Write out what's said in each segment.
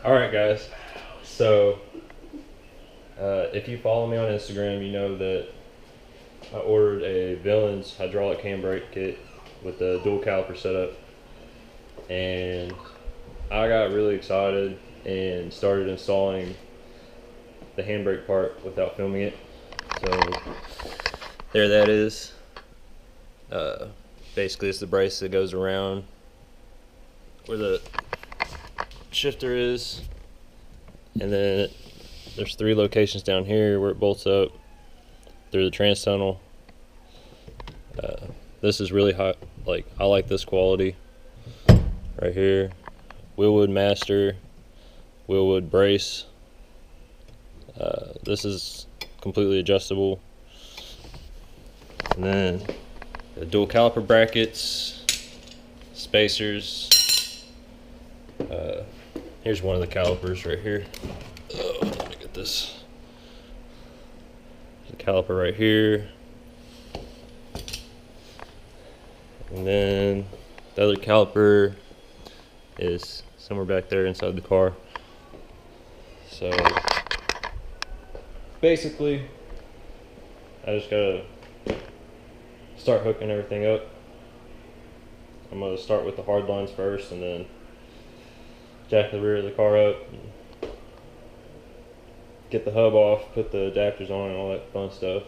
All right, guys. So, if you follow me on Instagram, you know that I ordered a Villains hydraulic handbrake kit with the dual caliper setup, and I got really excited and started installing the handbrake part without filming it. So there that is. Basically, it's the brace that goes around where the shifter is, and then there's 3 locations down here where it bolts up through the trans tunnel. This is really hot. Like, I like this quality right here. Wheelwood master, wheelwood brace. This is completely adjustable. And then the dual caliper brackets, spacers. Here's one of the calipers right here. Oh, let me get this. There's a caliper right here. And then the other caliper is somewhere back there inside the car. So basically, I just gotta start hooking everything up. I'm gonna start with the hard lines first, and then jack the rear of the car up, and get the hub off, put the adapters on, and all that fun stuff.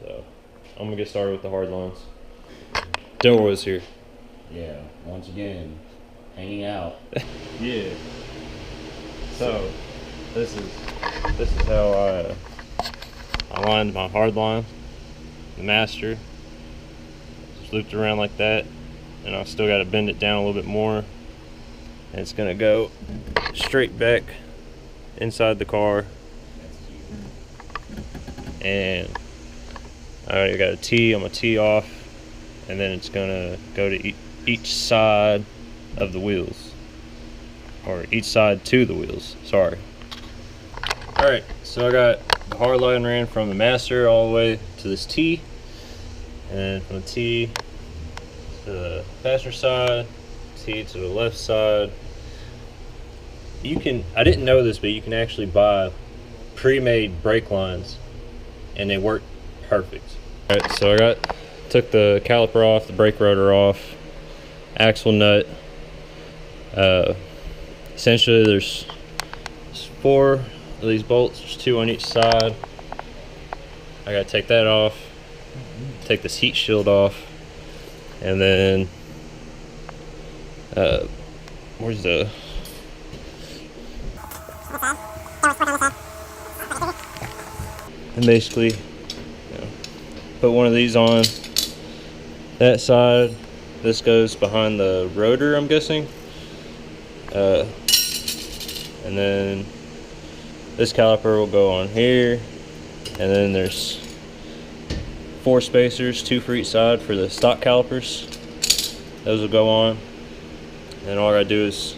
So I'm gonna get started with the hard lines. Delroy is here. Yeah, once again, hanging out. Yeah. So this is how I lined my hard line, the master. Just looped around like that, and I still got to bend it down a little bit more, and it's gonna go straight back inside the car. And I already got a T. I'm gonna tee off, and then it's gonna go to each side of the wheels, or each side to the wheels. Sorry. All right, so I got the hard line ran from the master all the way to this T, and then from the T to the passenger side, T to the left side. You can, I didn't know this, but you can actually buy pre-made brake lines, and they work perfect. All right, so took the caliper off, the brake rotor off, axle nut. Essentially, there's 4 of these bolts. There's 2 on each side. I gotta take that off, take this heat shield off, and then where's the and basically, put one of these on that side. This goes behind the rotor, I'm guessing. And then this caliper will go on here, and then there's 4 spacers, 2 for each side for the stock calipers. Those will go on, and all I gotta do is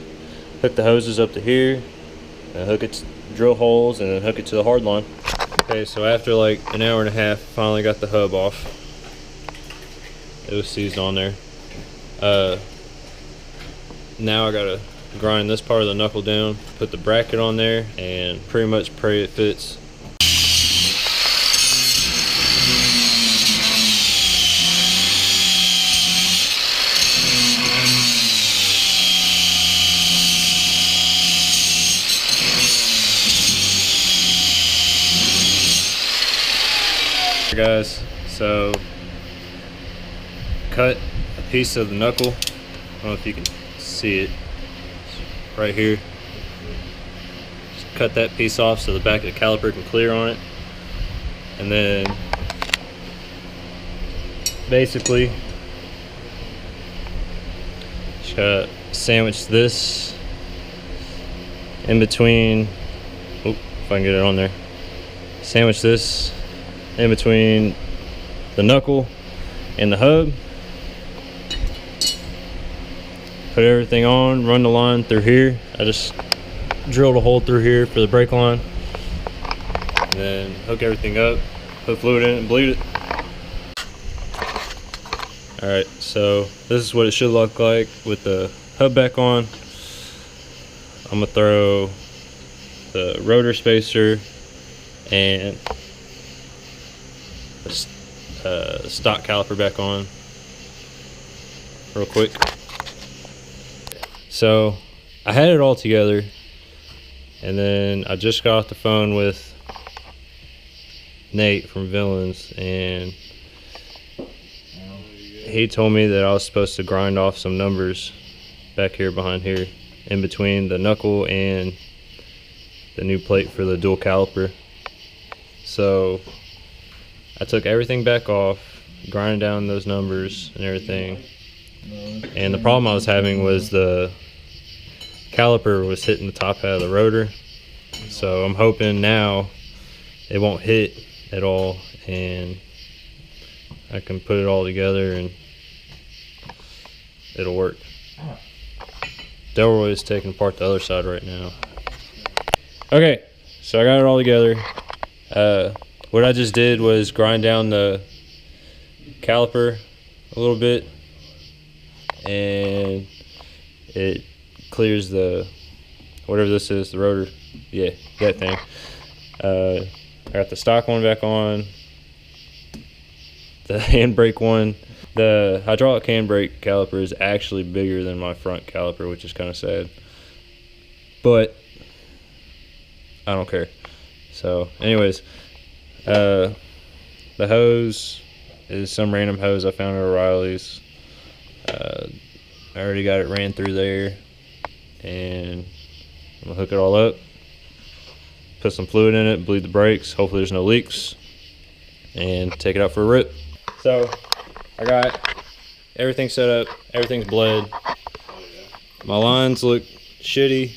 hook the hoses up to here, and hook it to drill holes, and then hook it to the hard line. Okay, so after like an hour and a half, finally got the hub off. It was seized on there. Now I gotta grind this part of the knuckle down, put the bracket on there, and pretty much pray it fits. Guys, so cut a piece of the knuckle. I don't know if you can see it. It's right here. Just cut that piece off so the back of the caliper can clear on it. And then basically just gotta sandwich this in between. Oh, if I can get it on there. Sandwich this in between the knuckle and the hub. Put everything on, run the line through here. I just drilled a hole through here for the brake line. And then hook everything up, put fluid in it, and bleed it. Alright, so this is what it should look like with the hub back on. I'm gonna throw the rotor spacer and the stock caliper back on real quick. So I had it all together, and then I just got off the phone with Nate from Villains, and he told me that I was supposed to grind off some numbers back here behind here in between the knuckle and the new plate for the dual caliper. So I took everything back off, grinded down those numbers and everything, and the problem I was having was the caliper was hitting the top half of the rotor. So I'm hoping now it won't hit at all and I can put it all together and it'll work. Delroy is taking apart the other side right now. Okay, so I got it all together. What I just did was grind down the caliper a little bit, and it clears the, whatever this is, the rotor, yeah, that thing. I got the stock one back on, the handbrake one. The hydraulic handbrake caliper is actually bigger than my front caliper, which is kind of sad, but I don't care. So anyways, the hose is some random hose I found at O'Reilly's. I already got it ran through there, and I'm gonna hook it all up, put some fluid in it, bleed the brakes, hopefully there's no leaks, and take it out for a rip. So I got everything set up, everything's bled. My lines look shitty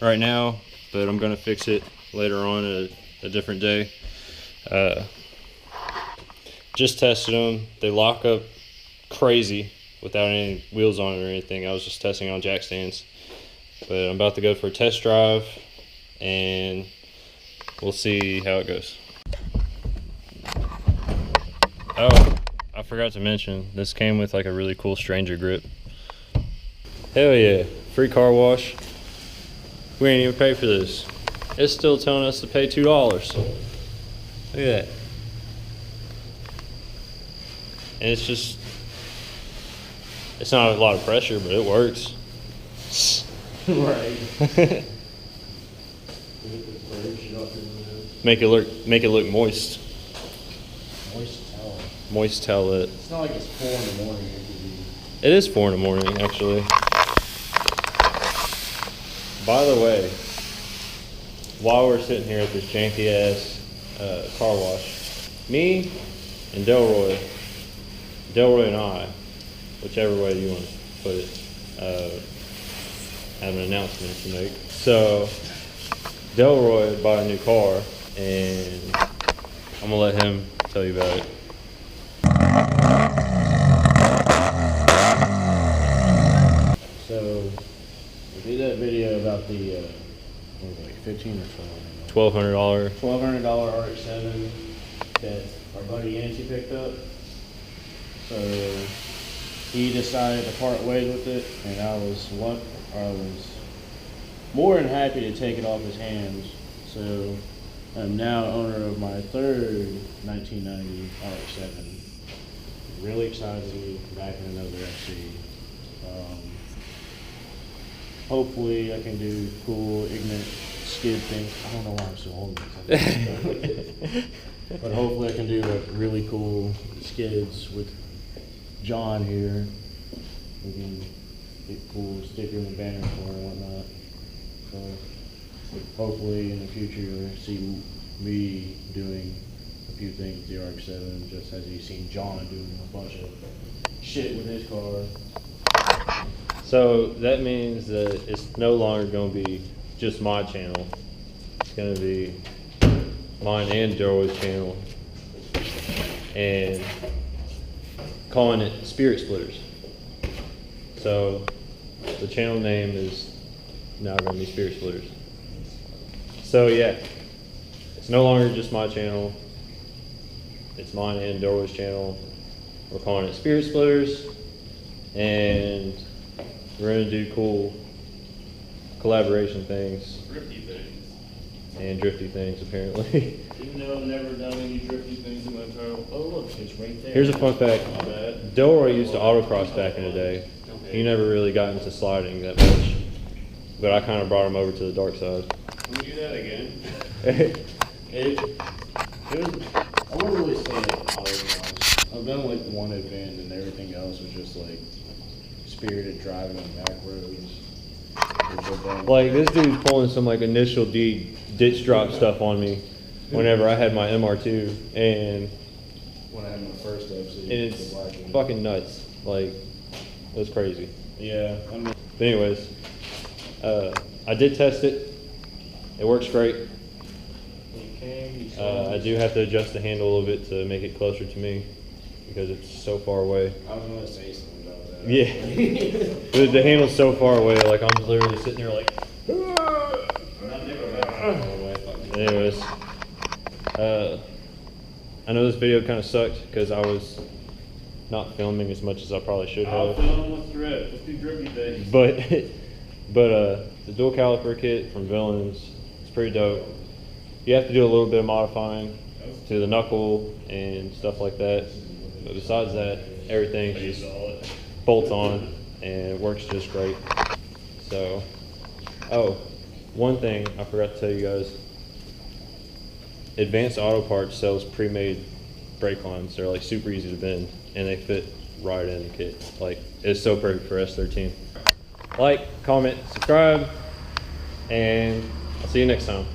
right now, but I'm gonna fix it later on at a different day. Just tested them. They lock up crazy without any wheels on it or anything. I was just testing on jack stands. But I'm about to go for a test drive and we'll see how it goes. Oh, I forgot to mention, this came with like a really cool stranger grip. Hell yeah, free car wash. We ain't even paid for this. It's still telling us to pay $2. Look at that. And it's just, it's not a lot of pressure, but it works. Right. Make it look moist. Moist towel. Moist towelette. It's not like it's 4 in the morning. It is 4 in the morning, actually. By the way, while we're sitting here at this janky ass car wash, me and Delroy and I, whichever way you want to put it, have an announcement to make. So Delroy bought a new car, and I'm gonna let him tell you about it. So we did that video about the what was it, like 15 or $1,200. $1,200 RX-7 that our buddy Yancey picked up. So he decided to part ways with it, and I was more than happy to take it off his hands. So I'm now owner of my third 1990 RX-7. Really excited to be back in another FC. Hopefully I can do cool ignorant skid things. I don't know why I'm so holding it. But hopefully I can do like really cool skids with John here. We can get cool stickers and banners for and whatnot. So hopefully in the future you'll see me doing a few things with the RX-7, just as you've seen John doing a bunch of shit with his car. So that means that it's no longer going to be just my channel. It's going to be mine and Delroy's channel, and calling it Spirit Splitters. So the channel name is now going to be Spirit Splitters. So yeah, it's no longer just my channel. It's mine and Delroy's channel. We're calling it Spirit Splitters, and we're gonna do cool collaboration things Drifty things. and drifty things apparently. Even though I've never done any drifty things in my entire life. Oh look, it's right there. Here's a fun fact. My bad. Delroy used to autocross back in the day. He never really got into sliding that much, but I kind of brought him over to the dark side. Can we do that again? It was, I wouldn't really say like autocross. I've done like one event and everything else was just like spirited driving on back roads. Like this dude's pulling some like initial D ditch drop stuff on me whenever I had my MR2, and When I had my first FC, it's the black one. fucking nuts. Like it was crazy. Yeah, I mean, But anyways, I did test it. It works great. I do have to adjust the handle a little bit to make it closer to me because it's so far away. I was gonna say something about that. Yeah. the handle's so far away, like I'm literally sitting there like. Anyways, I know this video kind of sucked because I was not filming as much as I probably should I'll have. film with Drip. Let's do drifty things. But the dual caliper kit from Villains is pretty dope. You have to do a little bit of modifying to the knuckle and stuff like that. But besides that, everything just bolts on and it works just great. So, oh, one thing I forgot to tell you guys. Advanced Auto Parts sells pre-made brake lines. They're like super easy to bend and they fit right in the kit. Like it's so perfect for S13. Like, comment, subscribe, and I'll see you next time.